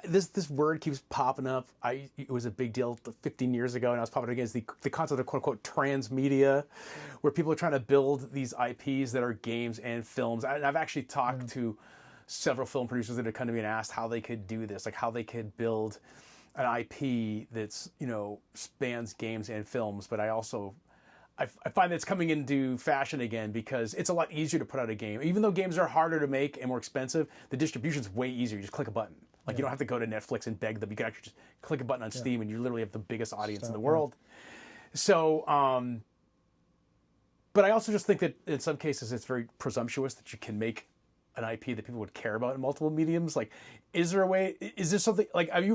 This word keeps popping up. It was a big deal 15 years ago, and I was popping up against the concept of quote unquote transmedia, where people are trying to build these IPs that are games and films. And I've actually talked to several film producers that have come to me and asked how they could do this, like how they could build an IP that's, you know, spans games and films. But I find that it's coming into fashion again because it's a lot easier to put out a game. Even though games are harder to make and more expensive, the distribution's way easier. You just click a button. Like, you don't have to go to Netflix and beg them. You can actually just click a button on Steam and you literally have the biggest audience in the world. So, but I also just think that in some cases it's very presumptuous that you can make an IP that people would care about in multiple mediums. Like, is there a way, is there something, like, have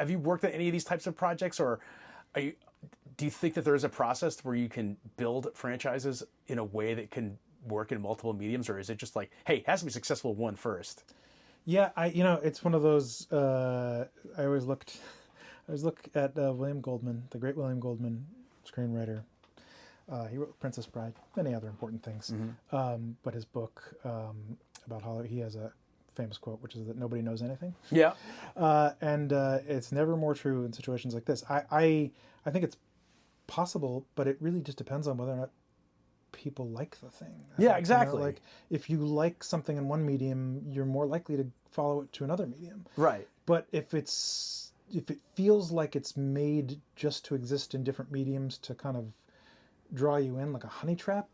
you worked on any of these types of projects, or do you think that there is a process where you can build franchises in a way that can work in multiple mediums, or is it just like, hey, it has to be successful in one first? Yeah, it's one of those. I always look at William Goldman, the great William Goldman, screenwriter. He wrote Princess Bride, many other important things. But his book about Hollywood, he has a famous quote, which is that nobody knows anything. Yeah. And it's never more true in situations like this. I think it's possible, but it really just depends on whether or not people like the thing. Yeah, exactly. Like, if you like something in one medium, you're more likely to follow it to another medium. Right. But if it feels like it's made just to exist in different mediums to kind of draw you in like a honey trap,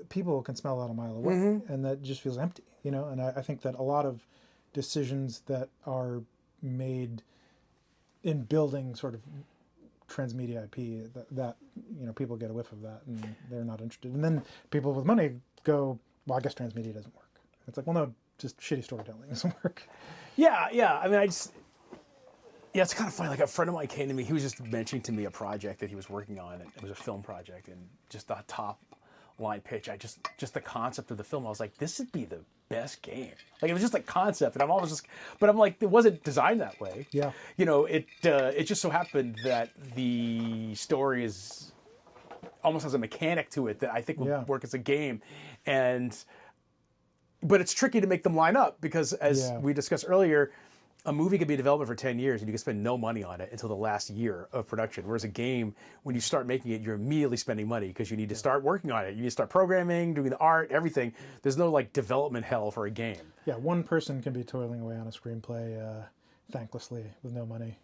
people can smell that a mile away, and that just feels empty, And I think that a lot of decisions that are made in building sort of transmedia IP, that people get a whiff of that and they're not interested, and then people with money go, well, I guess transmedia doesn't work. It's like, well, no, just shitty storytelling doesn't work. Yeah. I mean, it's kind of funny. Like, a friend of mine came to me. He was just mentioning to me a project that he was working on. And it was a film project, and just the top line pitch. Just the concept of the film. I was like, this would be the best game. Like, it was just a concept, and but I'm like, it wasn't designed that way. Yeah. It just so happened that the story almost has a mechanic to it that I think will work as a game, but it's tricky to make them line up because, as we discussed earlier, a movie could be in development for 10 years and you can spend no money on it until the last year of production. Whereas a game, when you start making it, you're immediately spending money because you need to start working on it. You need to start programming, doing the art, everything. There's no like development hell for a game. Yeah, one person can be toiling away on a screenplay thanklessly with no money,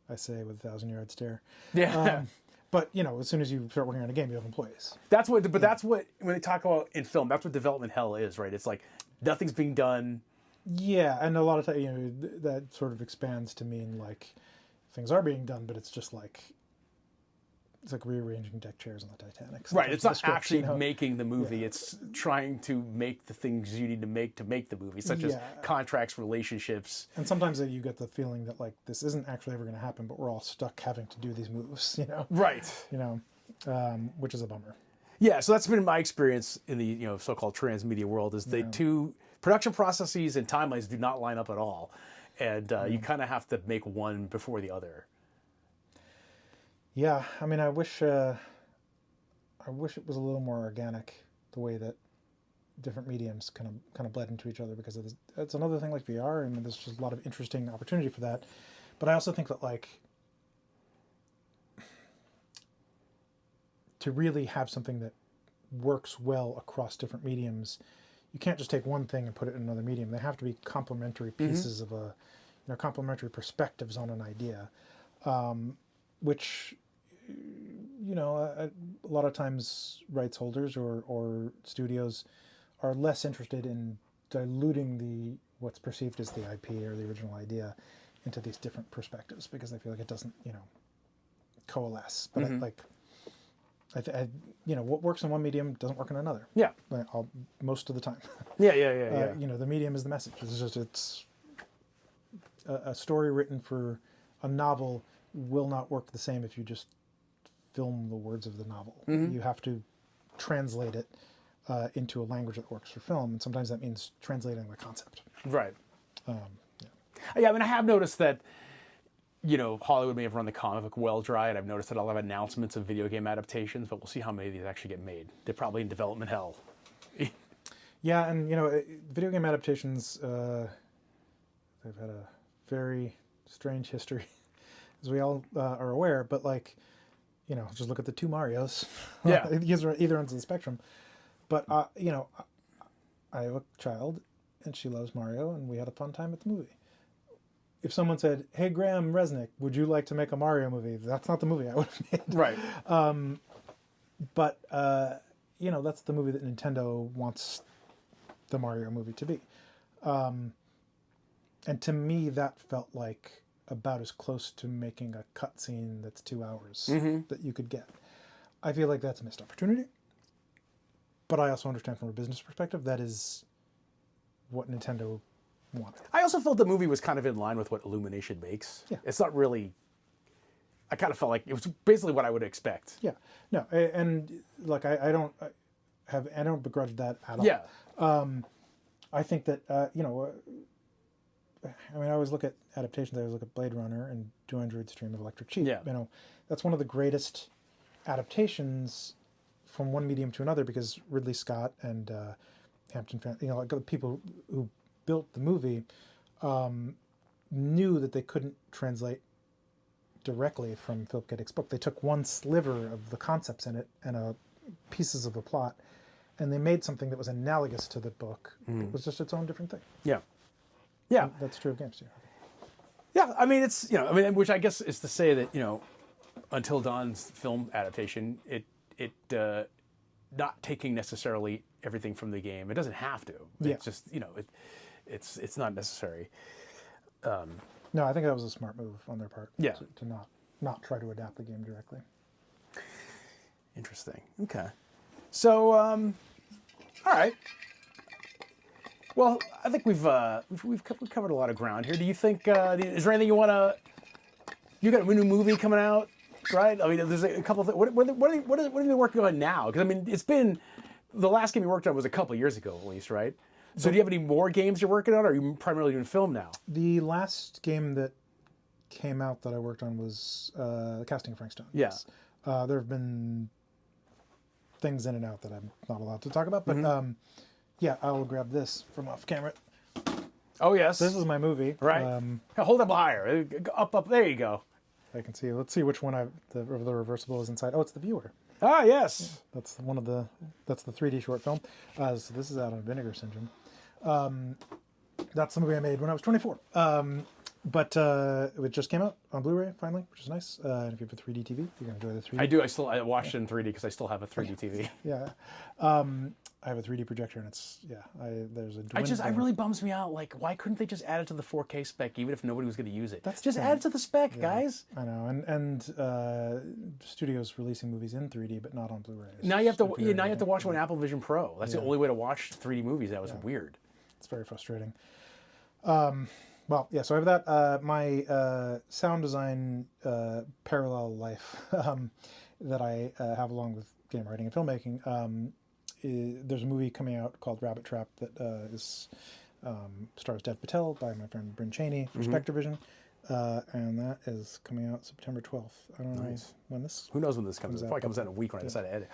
I say, with 1,000-yard stare. Yeah. But as soon as you start working on a game, you have employees. That's what when they talk about in film, that's what development hell is, right? It's like nothing's being done. Yeah, and a lot of times, that sort of expands to mean like things are being done, but it's just like it's like rearranging deck chairs on the Titanic. Right, it's not actually making the movie. Yeah. It's trying to make the things you need to make the movie, such as contracts, relationships. And sometimes you get the feeling that like this isn't actually ever going to happen, but we're all stuck having to do these moves, Right. Which is a bummer. Yeah, so that's been my experience in the so-called transmedia world, is the two production processes and timelines do not line up at all, and you kind of have to make one before the other. Yeah, I mean, I wish it was a little more organic, the way that different mediums kind of bled into each other, because it's another thing like VR. I mean, there's just a lot of interesting opportunity for that, but I also think that like to really have something that works well across different mediums, you can't just take one thing and put it in another medium. They have to be complementary pieces of complementary perspectives on an idea, which, a lot of times rights holders or studios are less interested in diluting what's perceived as the IP or the original idea into these different perspectives, because they feel like it doesn't, coalesce. But what works in one medium doesn't work in another. Yeah. Most of the time. Yeah. The medium is the message. It's a story written for a novel will not work the same if you just film the words of the novel. You have to translate it into a language that works for film, and sometimes that means translating the concept. Right. Yeah, I mean, I have noticed that Hollywood may have run the comic book well dry, and I've noticed that a lot of announcements of video game adaptations, but we'll see how many of these actually get made. They're probably in development hell. Yeah, and video game adaptations, they've had a very strange history, as we all are aware. But like, you know, just look at the two Marios. Yeah. Either ends of the spectrum. But you know, I have a child, and she loves Mario, and we had a fun time at the movie. If someone said, "Hey, Graham Reznick, would you like to make a Mario movie?" That's not the movie I would have made. Right. But you know, that's the movie that Nintendo wants the Mario movie to be. And to me, that felt like about as close to making a cutscene that's 2 hours that you could get. I feel like that's a missed opportunity. But I also understand from a business perspective, that is what Nintendo wanted. I also felt the movie was kind of in line with what Illumination makes. Yeah. It's not really... I kind of felt like it was basically what I would expect. Yeah. No, and like I don't begrudge that at all. Yeah. I think that you know, I mean, I always look at adaptations. I always look at Blade Runner and 200 Stream of Electric Sheep. Yeah. You know, that's one of the greatest adaptations from one medium to another, because Ridley Scott and Hampton, you know, like the people who built the movie knew that they couldn't translate directly from Philip K. Dick's book. They took one sliver of the concepts in it and pieces of the plot, and they made something that was analogous to the book. It was just its own different thing. Yeah. Yeah. And that's true of games too. Yeah, I mean, it's, you know, I mean, which I guess is to say that, you know, Until Dawn's film adaptation, it not taking necessarily everything from the game. It doesn't have to. Yeah. It's just, you know, it's not necessary. No, I think that was a smart move on their part. Yeah. To not try to adapt the game directly. Interesting. Okay. So, all right. Well, I think we've covered a lot of ground here. Do you think is there anything you want to? You got a new movie coming out, right? I mean, there's a couple of things. What are you working on now? Because I mean, it's been the last game you worked on was a couple of years ago, at least, right? So, do you have any more games you're working on, or are you primarily doing film now? The last game that came out that I worked on was Casting of Frank Stone. Yeah. There have been things in and out that I'm not allowed to talk about, but yeah, I'll grab this from off camera. Oh yes. This is my movie. Right. Hold up higher. Up. There you go. I can see. Let's see which one the reversible is inside. Oh, it's the viewer. Ah yes. That's one of the. That's the 3D short film. So this is out on Vinegar Syndrome. That's the movie I made when I was 24. But it just came out on Blu-ray finally, which is nice. And if you have a 3D TV, you're gonna enjoy the 3D. I do. I watched it in 3D because I still have a 3D TV. Yeah. I have a 3D projector, and it's there's a. It really bums me out. Like, why couldn't they just add it to the 4K spec, even if nobody was going to use it? That's just add it to the spec, guys. I know, and studios releasing movies in 3D, but not on Blu-ray. Now you have to watch it on Apple Vision Pro. That's the only way to watch 3D movies. That was weird. It's very frustrating. Well, yeah. So I have that. My sound design parallel life that I have along with game writing and filmmaking. There's a movie coming out called Rabbit Trap that stars Dev Patel by my friend Bryn Cheney from Spectrovision, and that is coming out September 12th. I don't know when this. Who knows when this comes out? It probably comes out in a week when I decide to edit.